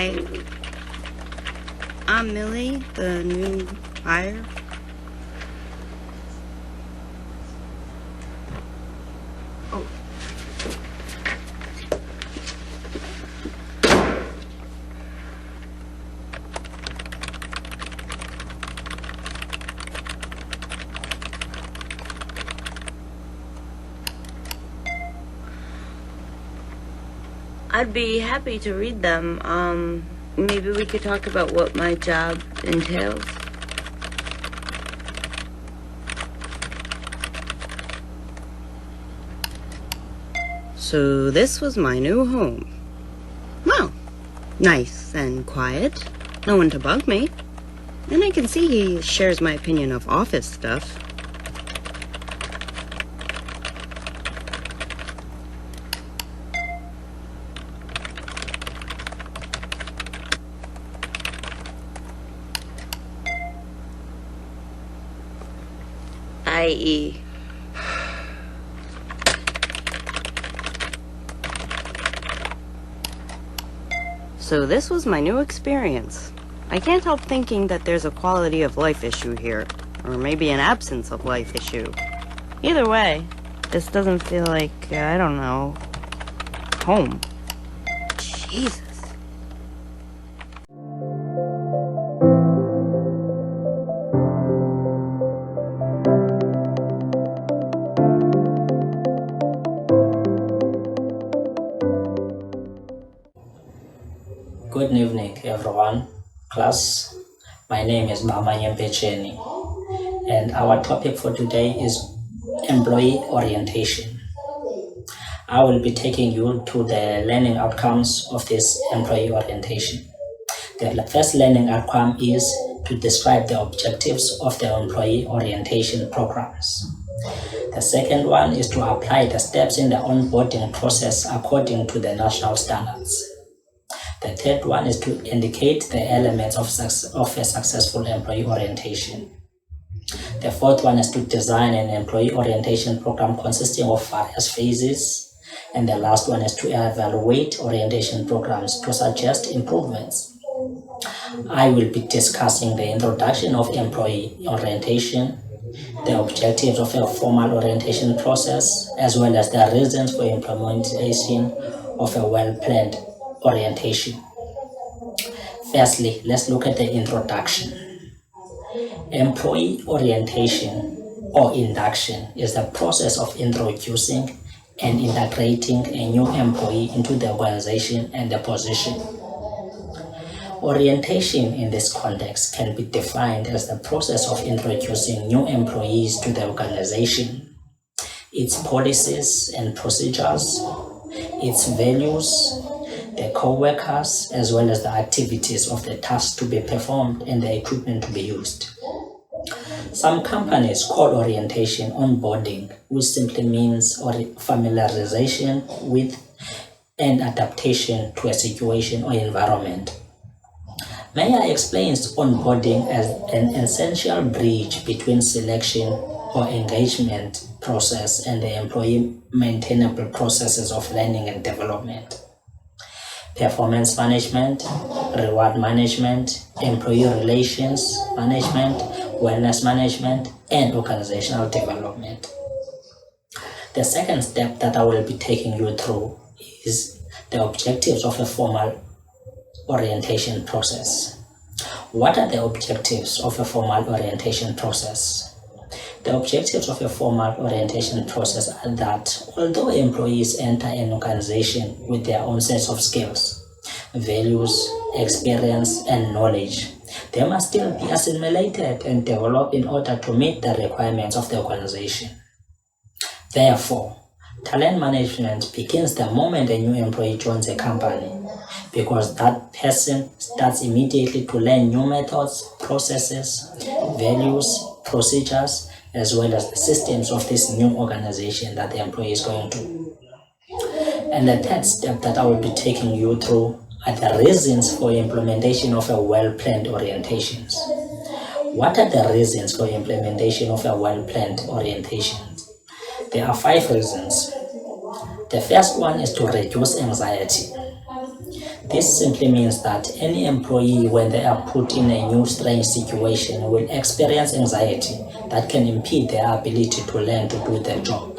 Hi, I'm Millie, the new hire. Oh. I'd be happy to read them. Maybe we could talk about what my job entails. So this was my new home. Well, nice and quiet. No one to bug me. And I can see he shares my opinion of office stuff. I.e. So this was my new experience. I can't help thinking that there's a quality of life issue here, or maybe an absence of life issue. Either way, this doesn't feel like, I don't know, home. Jesus. Good evening, everyone. Class, my name is Bamanye Mpetsheni, and our topic for today is employee orientation. I will be taking you to the learning outcomes of this employee orientation. The first learning outcome is to describe the objectives of the employee orientation programs. The second one is to apply the steps in the onboarding process according to the national standards. The third one is to indicate the elements of a successful employee orientation. The fourth one is to design an employee orientation program consisting of various phases. And the last one is to evaluate orientation programs to suggest improvements. I will be discussing the introduction of employee orientation, the objectives of a formal orientation process, as well as the reasons for implementation of a well-planned orientation. Firstly, let's look at the introduction. Employee orientation or induction is the process of introducing and integrating a new employee into the organization and the position. Orientation in this context can be defined as the process of introducing new employees to the organization, its policies and procedures, its values, the co-workers, as well as the activities of the tasks to be performed and the equipment to be used. Some companies call orientation onboarding, which simply means familiarization with and adaptation to a situation or environment. May I explain onboarding as an essential bridge between selection or engagement process and the employee maintainable processes of learning and development. Performance management, reward management, employee relations management, wellness management, and organizational development. The second step that I will be taking you through is the objectives of a formal orientation process. What are the objectives of a formal orientation process? The objectives of a formal orientation process are that although employees enter an organization with their own sets of skills, values, experience, and knowledge, they must still be assimilated and developed in order to meet the requirements of the organization. Therefore, talent management begins the moment a new employee joins a company, because that person starts immediately to learn new methods, processes, values, procedures, as well as the systems of this new organization that the employee is going to. And the third step that I will be taking you through are the reasons for implementation of a well-planned orientations. What are the reasons for implementation of a well-planned orientation? There are 5 reasons. The first one is to reduce anxiety. This simply means that any employee, when they are put in a new strange situation, will experience anxiety that can impede their ability to learn to do their job.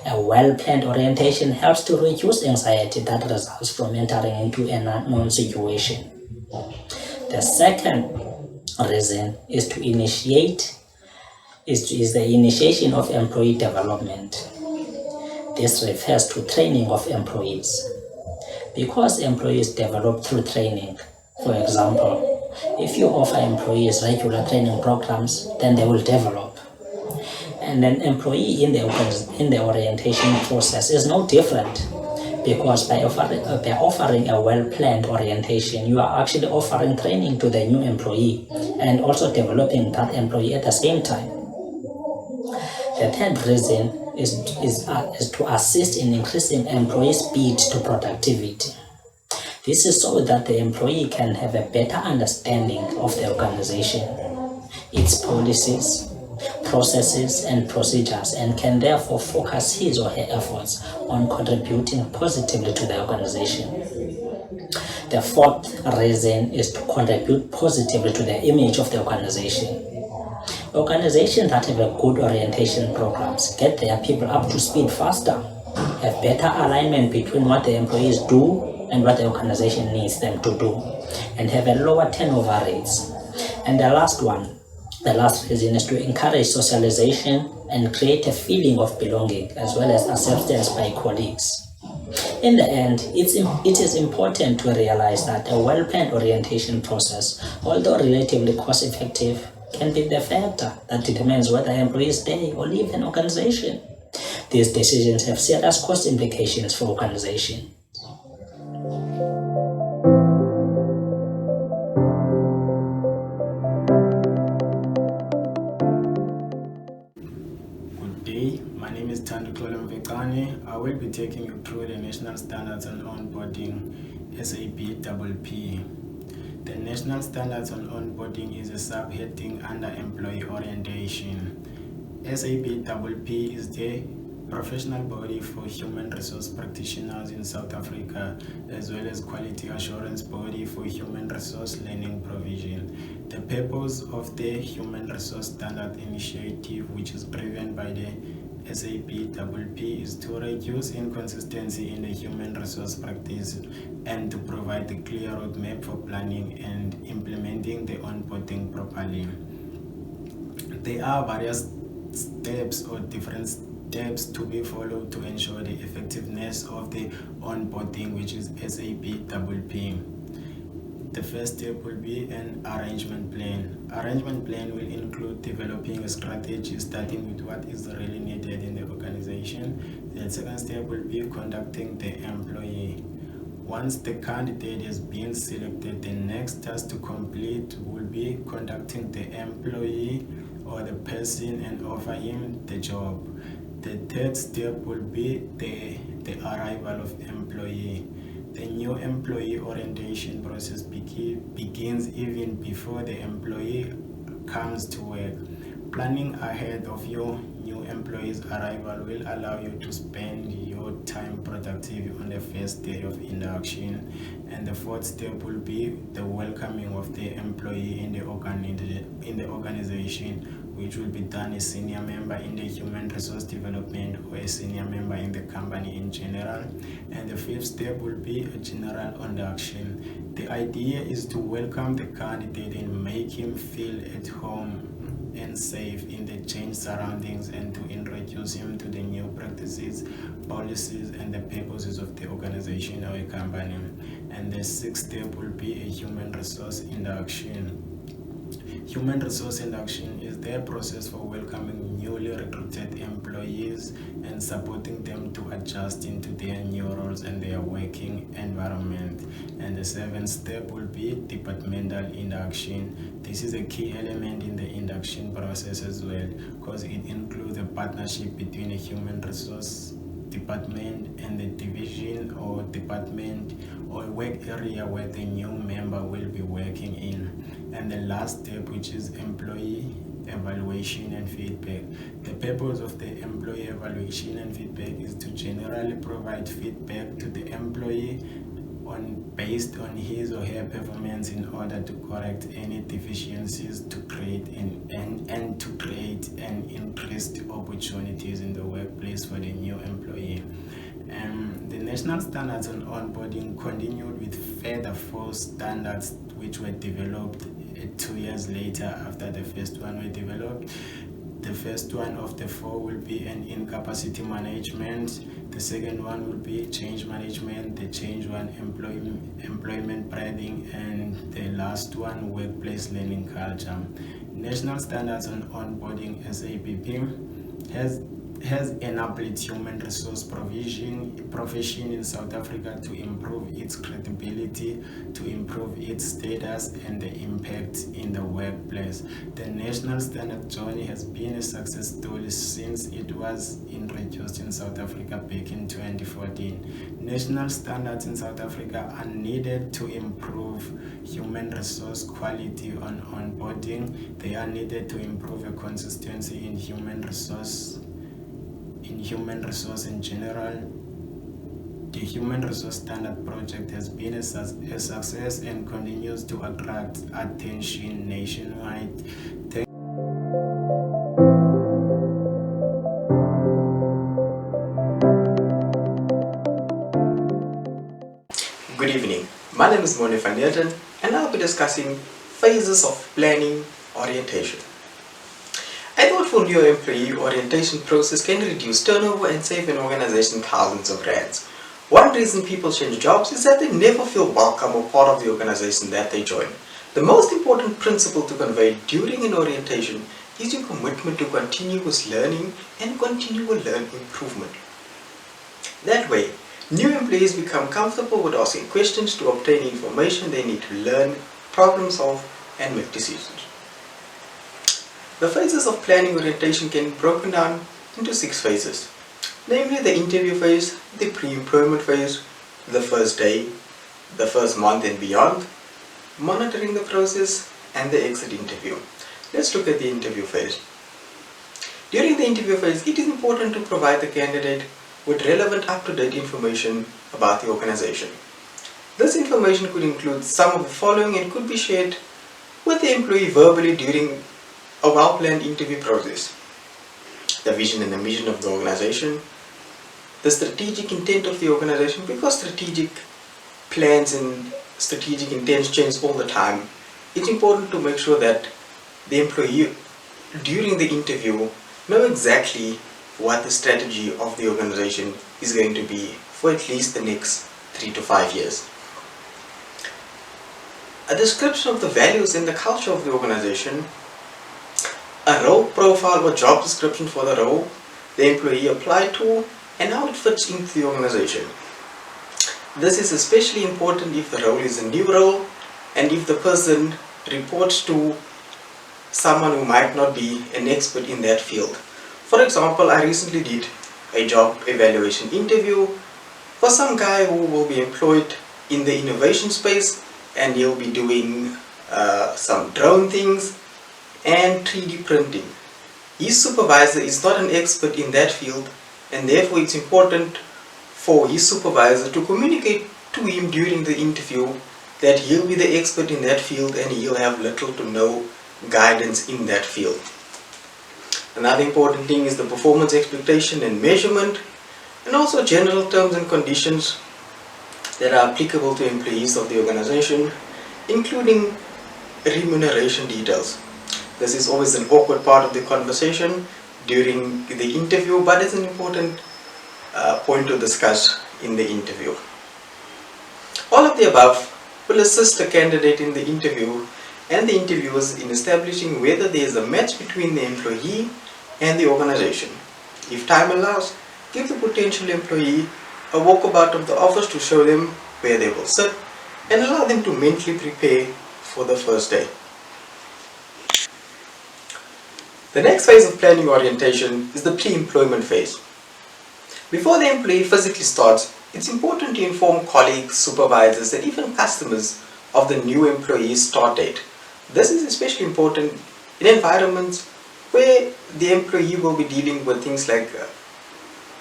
A well-planned orientation helps to reduce anxiety that results from entering into an unknown situation. The second reason is the initiation of employee development. This refers to training of employees. Because employees develop through training, for example, if you offer employees regular training programs, then they will develop. And an employee in the orientation process is no different, because by offering a well-planned orientation, you are actually offering training to the new employee and also developing that employee at the same time. The third reason is to assist in increasing employee speed to productivity. This is so that the employee can have a better understanding of the organization, its policies, processes, and procedures, and can therefore focus his or her efforts on contributing positively to the organization. The fourth reason is to contribute positively to the image of the organization. Organizations that have a good orientation programs get their people up to speed faster, have better alignment between what the employees do and what the organization needs them to do, and have a lower turnover rates. And the last reason is to encourage socialization and create a feeling of belonging as well as acceptance by colleagues. In the end, it is important to realize that a well-planned orientation process, although relatively cost-effective, can be the factor that determines whether employees stay or leave an organization. These decisions have serious cost implications for organization. Good day, my name is Thandixolo Mfecane. I will be taking you through the National Standards on Onboarding, SABPP. The National Standards on Onboarding is a subheading under Employee Orientation. SABPP is the professional body for human resource practitioners in South Africa, as well as quality assurance body for human resource learning provision. The purpose of the Human Resource Standard Initiative, which is driven by the SABPP, is to reduce inconsistency in the human resource practice and to provide a clear roadmap for planning and implementing the onboarding properly. There are various steps or different steps to be followed to ensure the effectiveness of the onboarding, which is SABPP. The first step will be an arrangement plan. Arrangement plan will include developing a strategy starting with what is really needed in the organization. The second step will be conducting the employee. Once the candidate has been selected, the next task to complete will be conducting the employee or the person and offer him the job. The third step will be the arrival of employee. The new employee orientation process begins even before the employee comes to work. Planning ahead of your new employee's arrival will allow you to spend your time productively on the first day of induction. And the fourth step will be the welcoming of the employee in the organization, which will be done a senior member in the human resource development or a senior member in the company in general. And the fifth step will be a general induction. The idea is to welcome the candidate and make him feel at home and safe in the changed surroundings, and to introduce him to the new practices, policies, and the purposes of the organization or a company. And the sixth step will be a human resource induction. Human resource induction is their process for welcoming newly recruited employees and supporting them to adjust into their new roles and their working environment. And the seventh step will be departmental induction. This is a key element in the induction process as well, because it includes a partnership between a human resource department and the division or department or work area where the new member will be working in. And the last step, which is employee evaluation and feedback. The purpose of the employee evaluation and feedback is to generally provide feedback to the employee based on his or her performance in order to correct any deficiencies to create and to create an increased opportunities in the workplace for the new employee. The national standards on onboarding continued with further 4 standards which were developed 2 years later after the first one were developed. The first one of the 4 will be an incapacity management. The second one will be change management. The change one, employment branding, and the last one, workplace learning culture. National standards on onboarding SAPP has enabled human resource profession in South Africa to improve its credibility, to improve its status and the impact in the workplace. The national standard journey has been a success story since it was introduced in South Africa back in 2014. National standards in South Africa are needed to improve human resource quality on onboarding. They are needed to improve a consistency in human resource in general. The Human Resource Standard Project has been a success and continues to attract attention nationwide. Good evening, my name is Mornè Van Heerden and I'll be discussing phases of planning orientation. A thoughtful new employee orientation process can reduce turnover and save an organization thousands of rands. One reason people change jobs is that they never feel welcome or part of the organization that they join. The most important principle to convey during an orientation is your commitment to continuous learning and continual improvement. That way, new employees become comfortable with asking questions to obtain information they need to learn, problem solve, and make decisions. The phases of planning orientation can be broken down into 6 phases, namely the interview phase, the pre-employment phase, the first day, the first month and beyond, monitoring the process, and the exit interview. Let's look at the interview phase. During the interview phase, it is important to provide the candidate with relevant up-to-date information about the organization. This information could include some of the following and could be shared with the employee verbally during a well-planned interview process: the vision and the mission of the organization, the strategic intent of the organization, because strategic plans and strategic intents change all the time. It's important to make sure that the employee during the interview know exactly what the strategy of the organization is going to be for at least the next 3 to 5 years. A description of the values and the culture of the organization, a role profile or job description for the role the employee applied to, and how it fits into the organization. This is especially important if the role is a new role and if the person reports to someone who might not be an expert in that field. For example, I recently did a job evaluation interview for some guy who will be employed in the innovation space, and he'll be doing some drone things and 3D printing. His supervisor is not an expert in that field, and therefore it's important for his supervisor to communicate to him during the interview that he'll be the expert in that field and he'll have little to no guidance in that field. Another important thing is the performance expectation and measurement, and also general terms and conditions that are applicable to employees of the organization, including remuneration details. This is always an awkward part of the conversation during the interview, but it's an important point to discuss in the interview. All of the above will assist the candidate in the interview and the interviewers in establishing whether there is a match between the employee and the organization. If time allows, give the potential employee a walkabout of the office to show them where they will sit and allow them to mentally prepare for the first day. The next phase of planning orientation is the pre-employment phase. Before the employee physically starts, it's important to inform colleagues, supervisors, and even customers of the new employee's start date. This is especially important in environments where the employee will be dealing with things like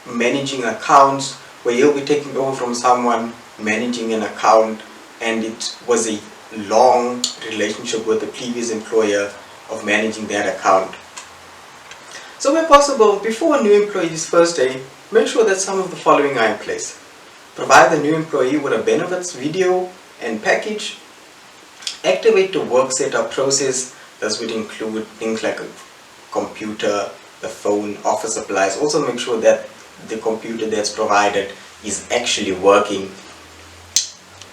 managing accounts, where he'll be taking over from someone managing an account and it was a long relationship with the previous employer of managing that account. So where possible, before a new employee's first day, make sure that some of the following are in place. Provide the new employee with a benefits video and package. Activate the work setup process. This would include things like a computer, the phone, office supplies. Also make sure that the computer that's provided is actually working.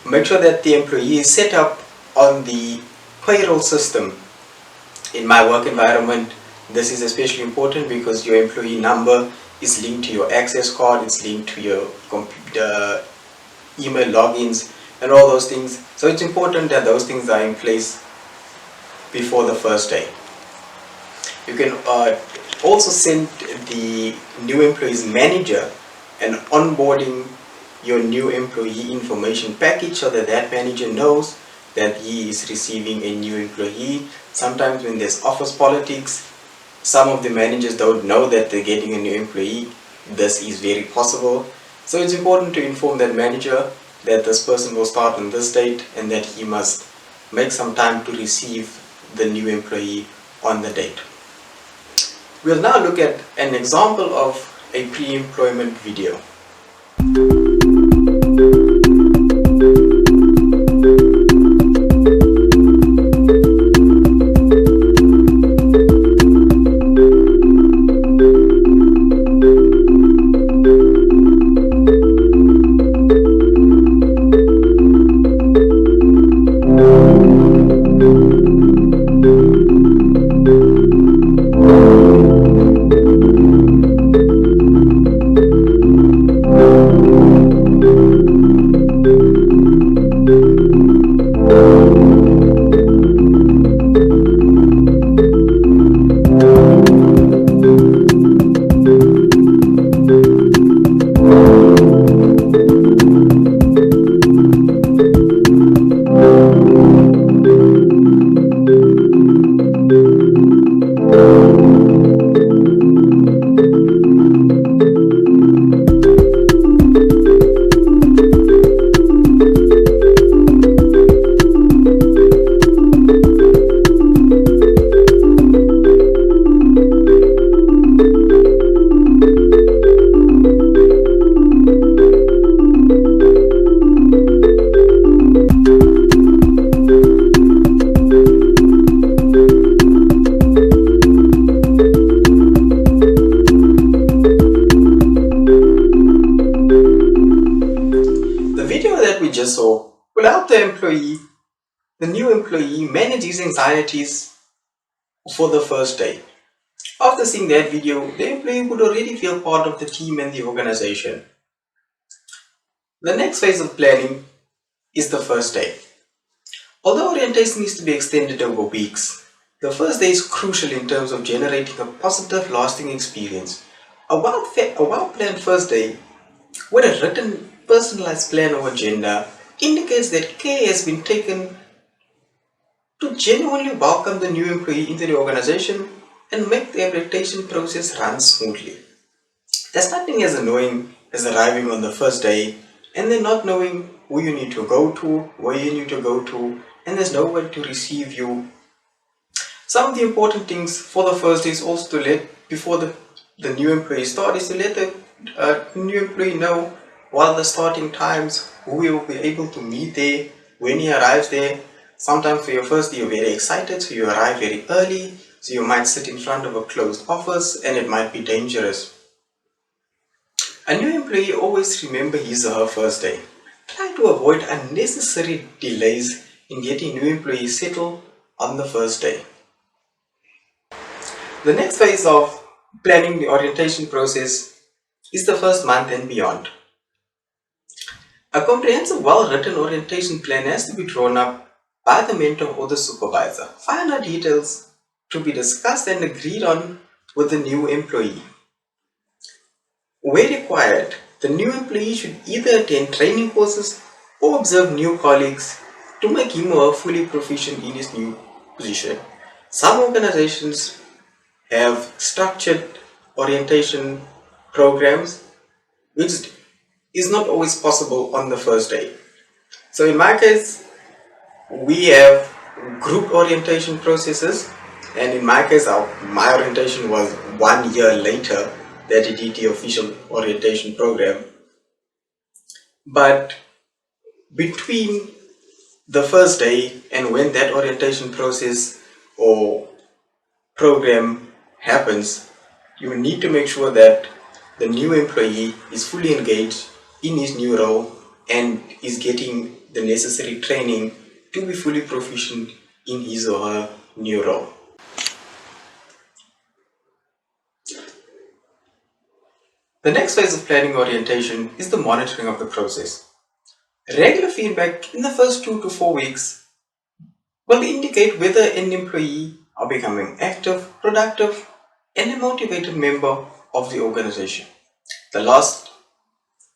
Make sure that the employee is set up on the payroll system. In my work environment, this is especially important because your employee number is linked to your access card, it's linked to your computer, email logins and all those things. So it's important that those things are in place before the first day. You can also send the new employee's manager an onboarding your new employee information package so that that manager knows that he is receiving a new employee. Sometimes when there's office politics, some of the managers don't know that they're getting a new employee. This is very possible. So it's important to inform that manager that this person will start on this date and that he must make some time to receive the new employee on the date. We'll now look at an example of a pre-employment video. So will help the new employee manage his anxieties for the first day. After seeing that video, the employee would already feel part of the team and the organization. The next phase of planning is the first day. Although orientation needs to be extended over weeks, the first day is crucial in terms of generating a positive, lasting experience. A well-planned first day with a written, personalized plan or agenda indicates that care has been taken to genuinely welcome the new employee into the organization and make the orientation process run smoothly. There's nothing as annoying as arriving on the first day and then not knowing who you need to go to, where you need to go to, and there's no one to receive you. Some of the important things for the first day is also to let, before the new employee starts, is to let the new employee know what are the starting times, who he will be able to meet there, when he arrives there. Sometimes for your first day you're very excited, so you arrive very early, so you might sit in front of a closed office and it might be dangerous. A new employee always remember his or her first day. Try to avoid unnecessary delays in getting new employees settled on the first day. The next phase of planning the orientation process is the first month and beyond. A comprehensive, well-written orientation plan has to be drawn up by the mentor or the supervisor. Final details to be discussed and agreed on with the new employee. Where required, the new employee should either attend training courses or observe new colleagues to make him or her fully proficient in his new position. Some organizations have structured orientation programs which is not always possible on the first day. So in my case, we have group orientation processes, and in my case, my orientation was 1 year later that it did the official orientation program. But between the first day and when that orientation process or program happens, you need to make sure that the new employee is fully engaged in his new role and is getting the necessary training to be fully proficient in his or her new role. The next phase of planning orientation is the monitoring of the process. Regular feedback in the first 2 to 4 weeks will indicate whether an employee are becoming active, productive, and a motivated member of the organization. The last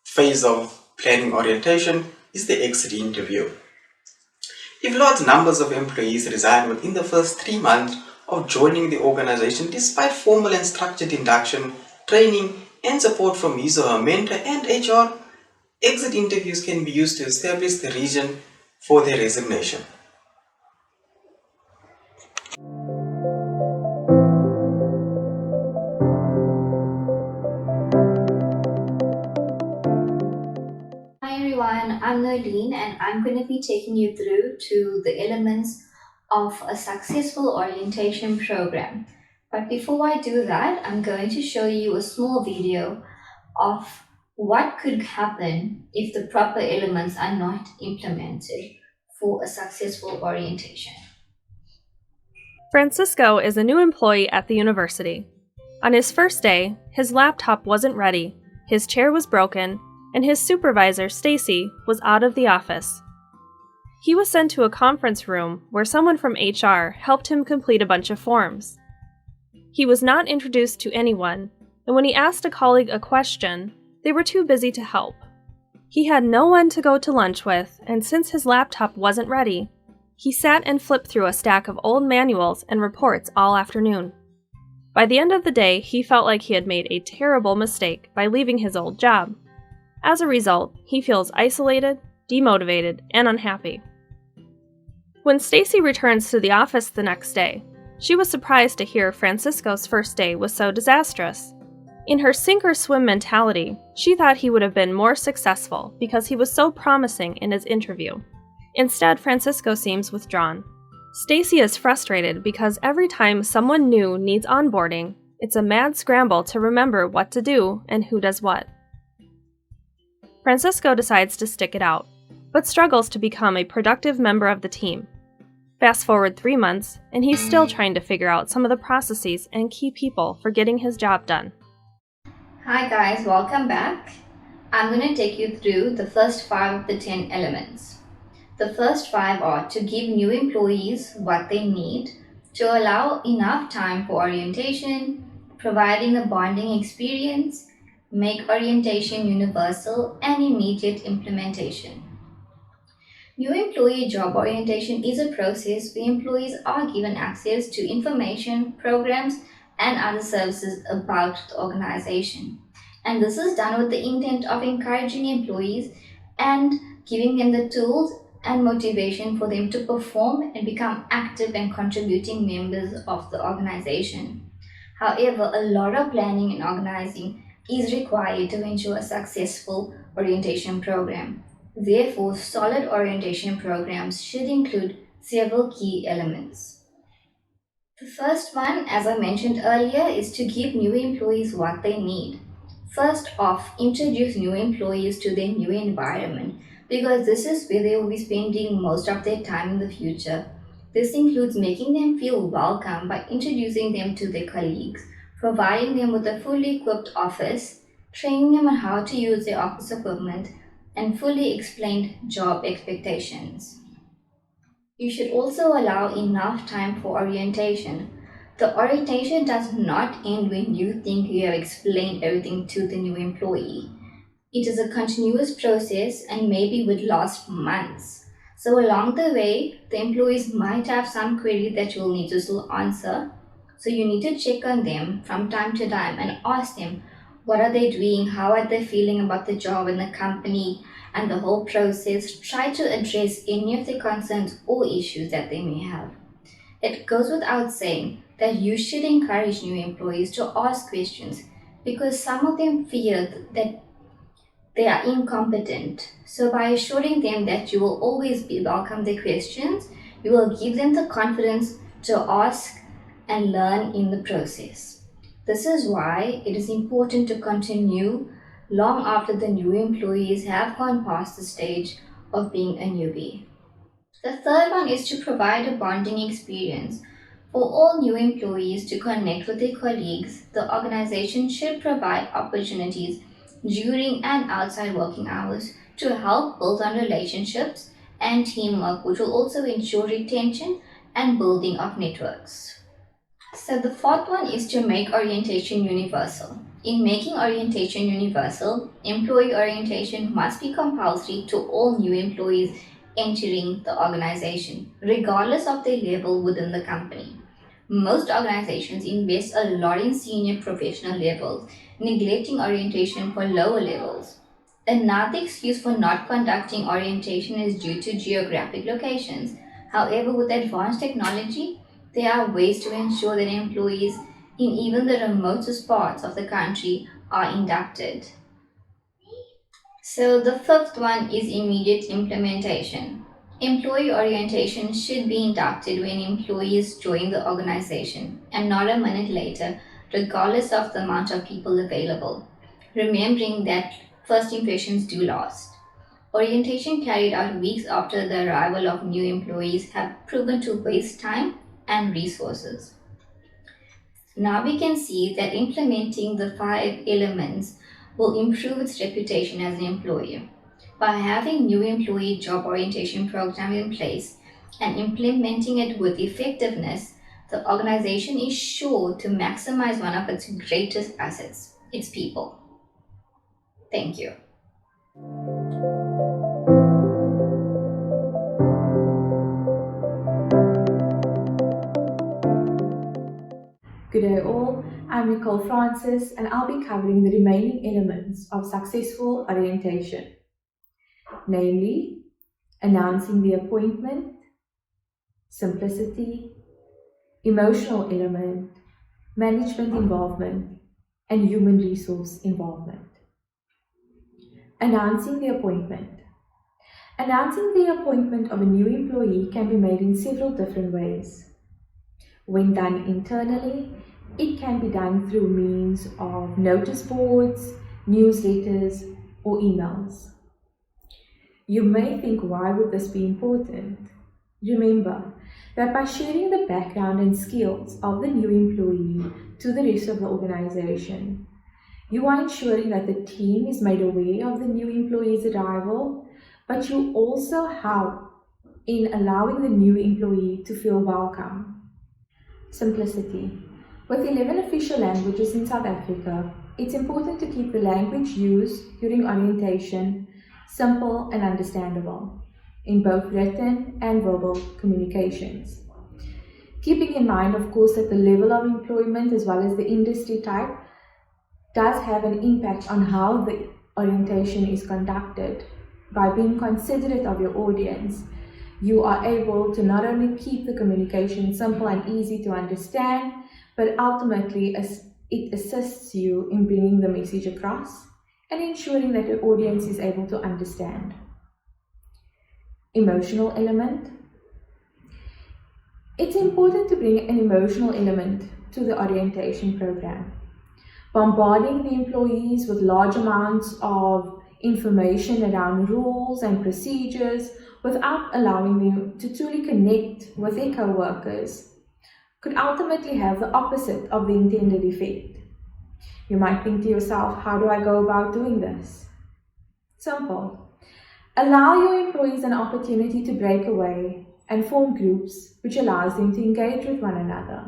phase of planning orientation is the exit interview. If large numbers of employees resign within the first 3 months of joining the organization despite formal and structured induction, training, and support from his or her mentor and HR, exit interviews can be used to establish the reason for their resignation. Hi everyone, I'm Noelene and I'm going to be taking you through to the elements of a successful orientation program. But before I do that, I'm going to show you a small video of what could happen if the proper elements are not implemented for a successful orientation. Francisco is a new employee at the university. On his first day, his laptop wasn't ready, his chair was broken, and his supervisor, Stacy, was out of the office. He was sent to a conference room where someone from HR helped him complete a bunch of forms. He was not introduced to anyone, and when he asked a colleague a question, they were too busy to help. He had no one to go to lunch with, and since his laptop wasn't ready, he sat and flipped through a stack of old manuals and reports all afternoon. By the end of the day, he felt like he had made a terrible mistake by leaving his old job. As a result, he feels isolated, demotivated, and unhappy. When Stacy returns to the office the next day, she was surprised to hear Francisco's first day was so disastrous. In her sink-or-swim mentality, she thought he would have been more successful because he was so promising in his interview. Instead, Francisco seems withdrawn. Stacy is frustrated because every time someone new needs onboarding, it's a mad scramble to remember what to do and who does what. Francisco decides to stick it out, but struggles to become a productive member of the team. Fast forward 3 months, and he's still trying to figure out some of the processes and key people for getting his job done. Hi guys, welcome back. I'm going to take you through the first 5 of the 10 elements. The first 5 are to give new employees what they need, to allow enough time for orientation, providing a bonding experience, make orientation universal, and immediate implementation. New employee job orientation is a process where employees are given access to information, programs, and other services about the organization. And this is done with the intent of encouraging employees and giving them the tools and motivation for them to perform and become active and contributing members of the organization. However, a lot of planning and organizing is required to ensure a successful orientation program. Therefore, solid orientation programs should include several key elements. The first one, as I mentioned earlier, is to give new employees what they need. First off, introduce new employees to their new environment because this is where they will be spending most of their time in the future. This includes making them feel welcome by introducing them to their colleagues, providing them with a fully equipped office, training them on how to use their office equipment, and fully explained job expectations. You should also allow enough time for orientation. The orientation does not end when you think you have explained everything to the new employee. It is a continuous process and maybe would last months. So along the way, the employees might have some query that you will need to still answer. So you need to check on them from time to time and ask them, What are they doing? How are they feeling about the job and the company and the whole process? Try to address any of the concerns or issues that they may have. It goes without saying that you should encourage new employees to ask questions because some of them fear that they are incompetent. So by assuring them that you will always welcome their questions, you will give them the confidence to ask and learn in the process. This is why it is important to continue long after the new employees have gone past the stage of being a newbie. The third one is to provide a bonding experience. For all new employees to connect with their colleagues, the organization should provide opportunities during and outside working hours to help build on relationships and teamwork, which will also ensure retention and building of networks. So the fourth one is to make orientation universal. In making orientation universal, employee orientation must be compulsory to all new employees entering the organization, regardless of their level within the company. Most organizations invest a lot in senior professional levels, neglecting orientation for lower levels. Another excuse for not conducting orientation is due to geographic locations. However, with advanced technology, there are ways to ensure that employees in even the remotest parts of the country are inducted. So the fifth one is immediate implementation. Employee orientation should be inducted when employees join the organization and not a minute later, regardless of the amount of people available. Remembering that first impressions do last. Orientation carried out weeks after the arrival of new employees have proven to waste time and resources. Now we can see that implementing the 5 elements will improve its reputation as an employer. By having new employee job orientation program in place and implementing it with effectiveness, the organization is sure to maximize one of its greatest assets, its people. Thank you. Good day all, I'm Nicole Francis and I'll be covering the remaining elements of successful orientation, namely announcing the appointment, simplicity, emotional element, management involvement, and human resource involvement. Announcing the appointment. Announcing the appointment of a new employee can be made in several different ways. When done internally, it can be done through means of notice boards, newsletters, or emails. You may think, why would this be important? Remember that by sharing the background and skills of the new employee to the rest of the organization, you are ensuring that the team is made aware of the new employee's arrival, but you also help in allowing the new employee to feel welcome. Simplicity. With 11 official languages in South Africa, it's important to keep the language used during orientation simple and understandable in both written and verbal communications. Keeping in mind, of course, that the level of employment as well as the industry type does have an impact on how the orientation is conducted. By being considerate of your audience, you are able to not only keep the communication simple and easy to understand, but ultimately it assists you in bringing the message across and ensuring that your audience is able to understand. Emotional element. It's important to bring an emotional element to the orientation program. Bombarding the employees with large amounts of information around rules and procedures without allowing them to truly connect with their co-workers could ultimately have the opposite of the intended effect. You might think to yourself, how do I go about doing this? Simple. Allow your employees an opportunity to break away and form groups which allows them to engage with one another.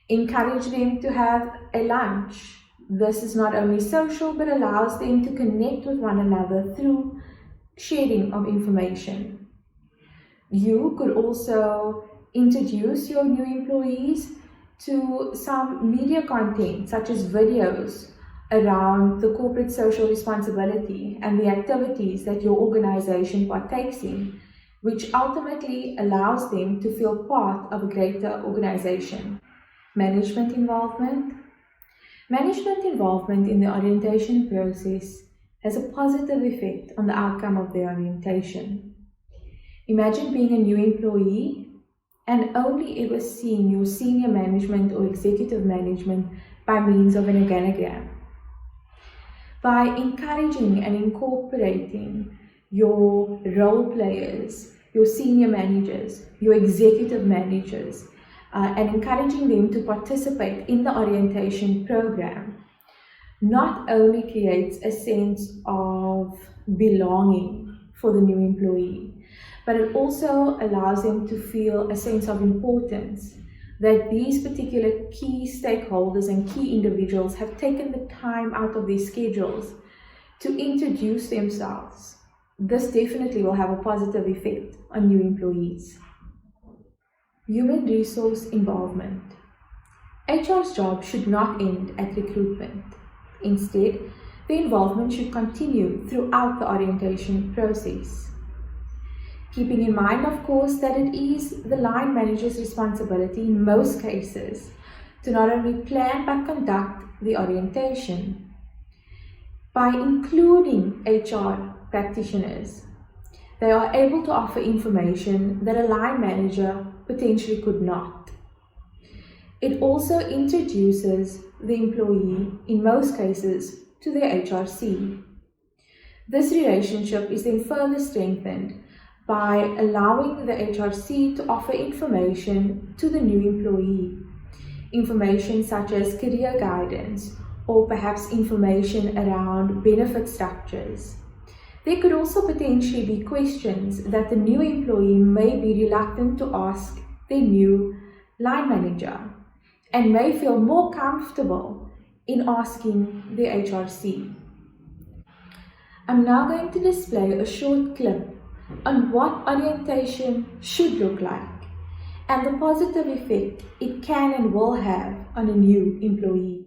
Encourage them to have a lunch. This is not only social but allows them to connect with one another through sharing of information. You could also introduce your new employees to some media content such as videos around the corporate social responsibility and the activities that your organization partakes in, which ultimately allows them to feel part of a greater organization. Management involvement. Management involvement in the orientation process has a positive effect on the outcome of the orientation. Imagine being a new employee and only ever seeing your senior management or executive management by means of an organogram. By encouraging and incorporating your role players, your senior managers, your executive managers, and encouraging them to participate in the orientation program, not only creates a sense of belonging for the new employee, but it also allows them to feel a sense of importance, that these particular key stakeholders and key individuals have taken the time out of their schedules to introduce themselves. This definitely will have a positive effect on new employees. Human resource involvement. HR's job should not end at recruitment. Instead, the involvement should continue throughout the orientation process. Keeping in mind, of course, that it is the line manager's responsibility in most cases to not only plan but conduct the orientation. By including HR practitioners, they are able to offer information that a line manager potentially could not. It also introduces the employee, in most cases, to their HRC. This relationship is then further strengthened by allowing the HRC to offer information to the new employee, information such as career guidance or perhaps information around benefit structures. There could also potentially be questions that the new employee may be reluctant to ask their new line manager and may feel more comfortable in asking the HRC. I'm now going to display a short clip on what orientation should look like and the positive effect it can and will have on a new employee.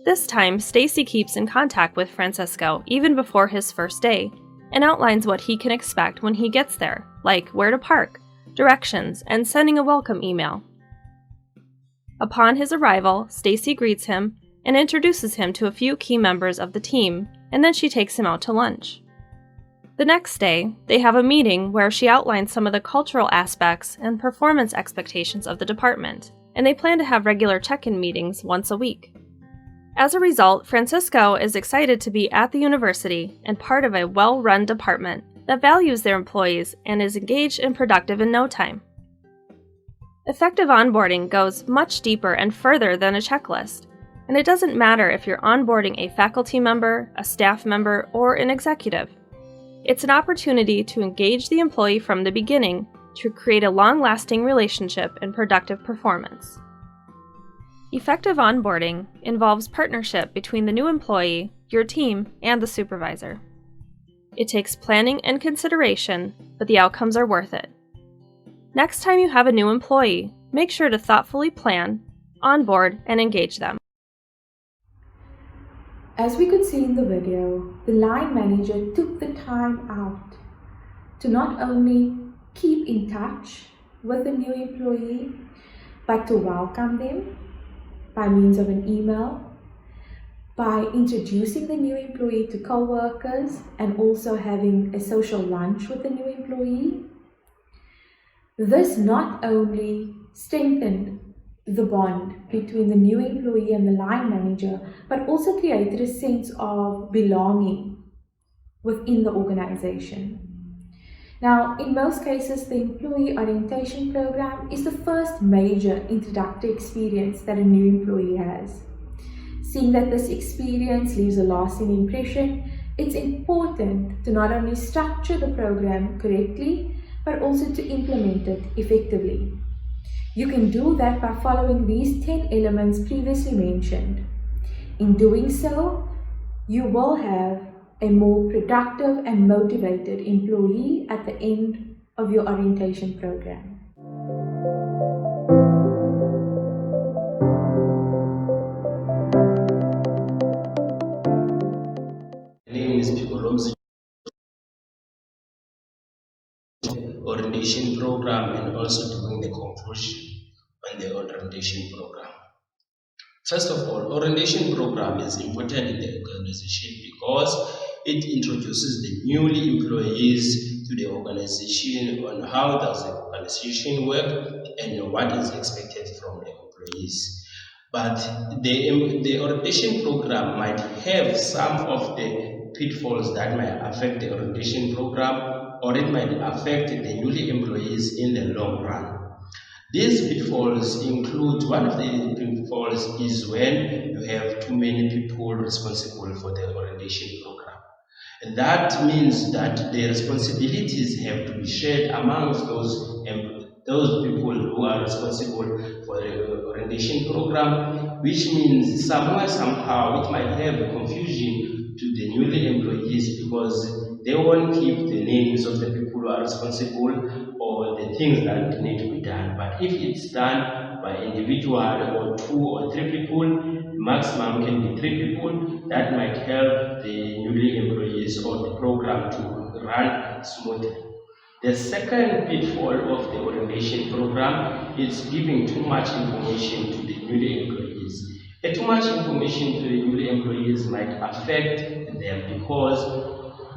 This time, Stacy keeps in contact with Francisco even before his first day and outlines what he can expect when he gets there, like where to park, directions, and sending a welcome email. Upon his arrival, Stacy greets him and introduces him to a few key members of the team, and then she takes him out to lunch. The next day, they have a meeting where she outlines some of the cultural aspects and performance expectations of the department, and they plan to have regular check-in meetings once a week. As a result, Francisco is excited to be at the university and part of a well-run department that values their employees and is engaged and productive in no time. Effective onboarding goes much deeper and further than a checklist, and it doesn't matter if you're onboarding a faculty member, a staff member, or an executive. It's an opportunity to engage the employee from the beginning to create a long-lasting relationship and productive performance. Effective onboarding involves partnership between the new employee, your team, and the supervisor. It takes planning and consideration, but the outcomes are worth it. Next time you have a new employee, make sure to thoughtfully plan, onboard, and engage them. As we could see in the video, the line manager took the time out to not only keep in touch with the new employee, but to welcome them by means of an email, by introducing the new employee to co-workers and also having a social lunch with the new employee. This not only strengthened the bond between the new employee and the line manager, but also created a sense of belonging within the organization. Now, in most cases, the employee orientation program is the first major introductory experience that a new employee has. Seeing that this experience leaves a lasting impression, it's important to not only structure the program correctly, but also to implement it effectively. You can do that by following these 10 elements previously mentioned. In doing so, you will have a more productive and motivated employee at the end of your orientation program. orientation program and also doing the conclusion on the orientation program. First of all, orientation program is important in the organization because it introduces the newly employees to the organization on how does the organization work and what is expected from the employees. But the orientation program might have some of the pitfalls that might affect the orientation program, or it might affect the newly employees in the long run. These pitfalls include, one of the pitfalls is when you have too many people responsible for the orientation program. And that means that the responsibilities have to be shared amongst those people who are responsible for the orientation program, which means somewhere, somehow, it might have confusion to the newly employees because they won't keep the names of the people who are responsible or the things that need to be done. But if it's done by individual or 2 or 3 people, maximum can be 3 people, that might help the newly employees or the program to run smoothly. The second pitfall of the orientation program is giving too much information to the newly employees. Too much information to the newly employees might affect them because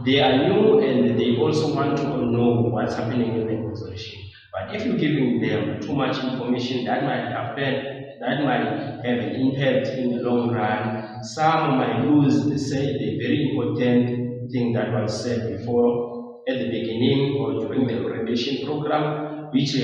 they are new and they also want to know what's happening in the organization. But if you're giving them too much information, that might have an impact in the long run. Some might lose the very important thing that was said before at the beginning or during the orientation program, which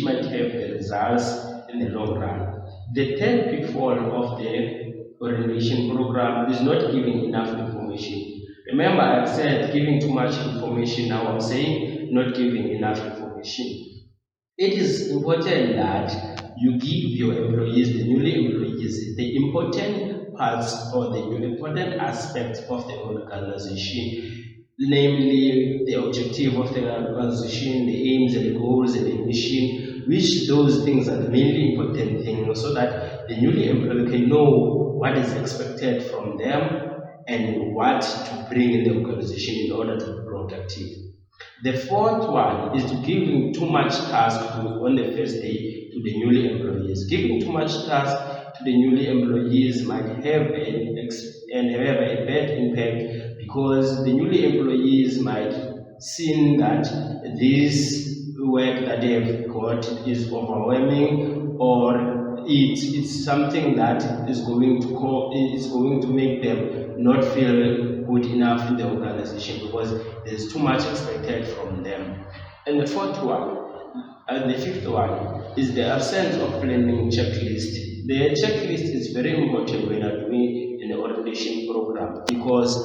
might have the results in the long run. The third pitfall of the orientation program is not giving enough information. Remember, I've said giving too much information. Now I'm saying not giving enough information. It is important that you give your employees, the newly employees, the important parts or the important aspects of the organization, namely the objective of the organization, the aims and the goals and the mission, which those things are the mainly important things, so that the newly employee can know what is expected from them and what to bring in the organization in order to be productive. The fourth one is to giving too much task on the first day to the newly employees. Giving too much task to the newly employees might have a bad impact because the newly employees might see that this work that they have got is overwhelming, or it's something that is going to make them not feel good enough in the organization because there's too much expected from them. And the fifth one is the absence of planning checklist. The checklist is very important when you're doing an orientation program because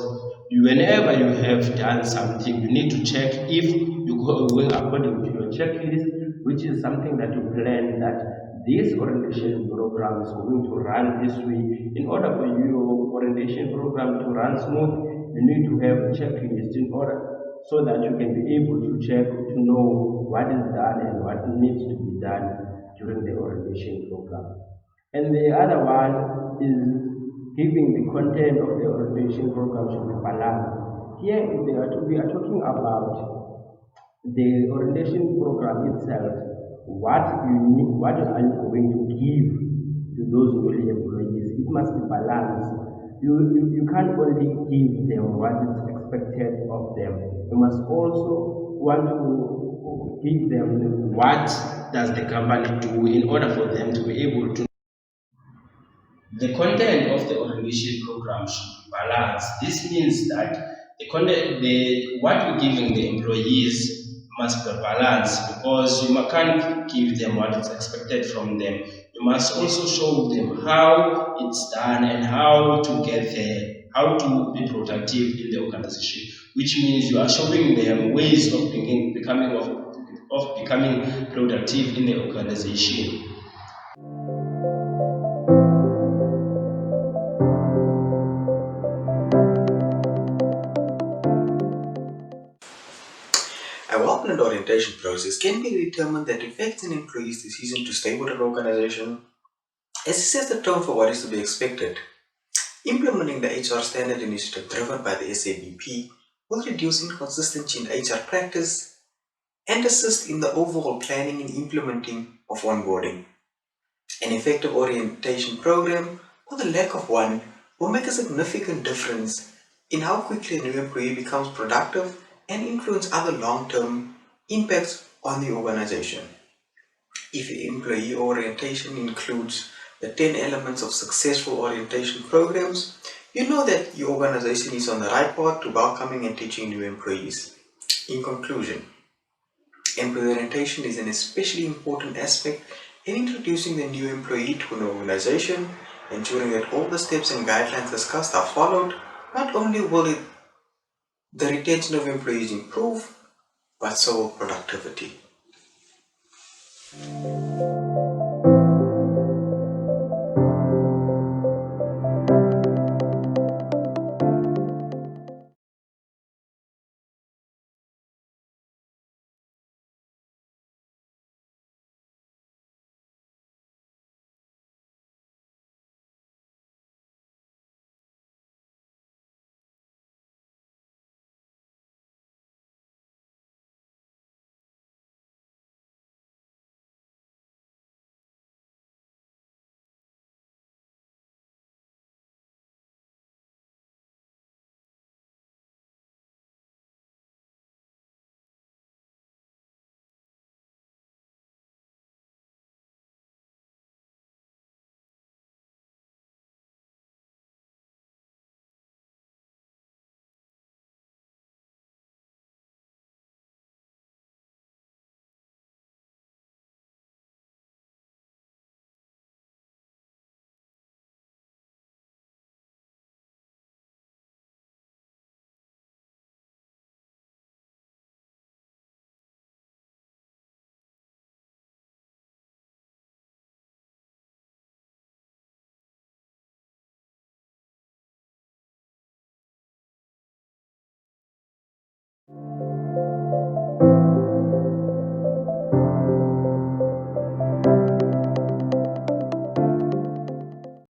whenever you have done something, you need to check if you go going according to your checklist, which is something that you plan that this orientation program is going to run this way. In order for your orientation program to run smooth, you need to have a checklist in order so that you can be able to check to know what is done and what needs to be done during the orientation program. And the other one is giving the content of the orientation program should be balanced. Here we are talking about the orientation program itself. What are you going to give to those newly employees? It must be balanced. You can't only give them what is expected of them. You must also want to give them what does the company do in order for them to be able to. The content of the orientation program should be balanced. This means that what you're giving the employees must be balanced because you can't give them what is expected from them. You must also show them how it's done and how to get there, how to be productive in the organization, which means you are showing them ways of becoming productive in the organization. A well-planned orientation process can be determined that reflects an employee's decision to stay with an organization as it sets the tone for what is to be expected. Implementing the HR standard initiative driven by the SABP will reduce inconsistency in HR practice and assist in the overall planning and implementing of onboarding. An effective orientation program, or the lack of one, will make a significant difference in how quickly a new employee becomes productive and influence other long-term impacts on the organization. If your employee orientation includes the 10 elements of successful orientation programs, you know that your organization is on the right path to welcoming and teaching new employees. In conclusion, employee orientation is an especially important aspect in introducing the new employee to an organization, ensuring that all the steps and guidelines discussed are followed. Not only will the retention of employees improve, but so will productivity.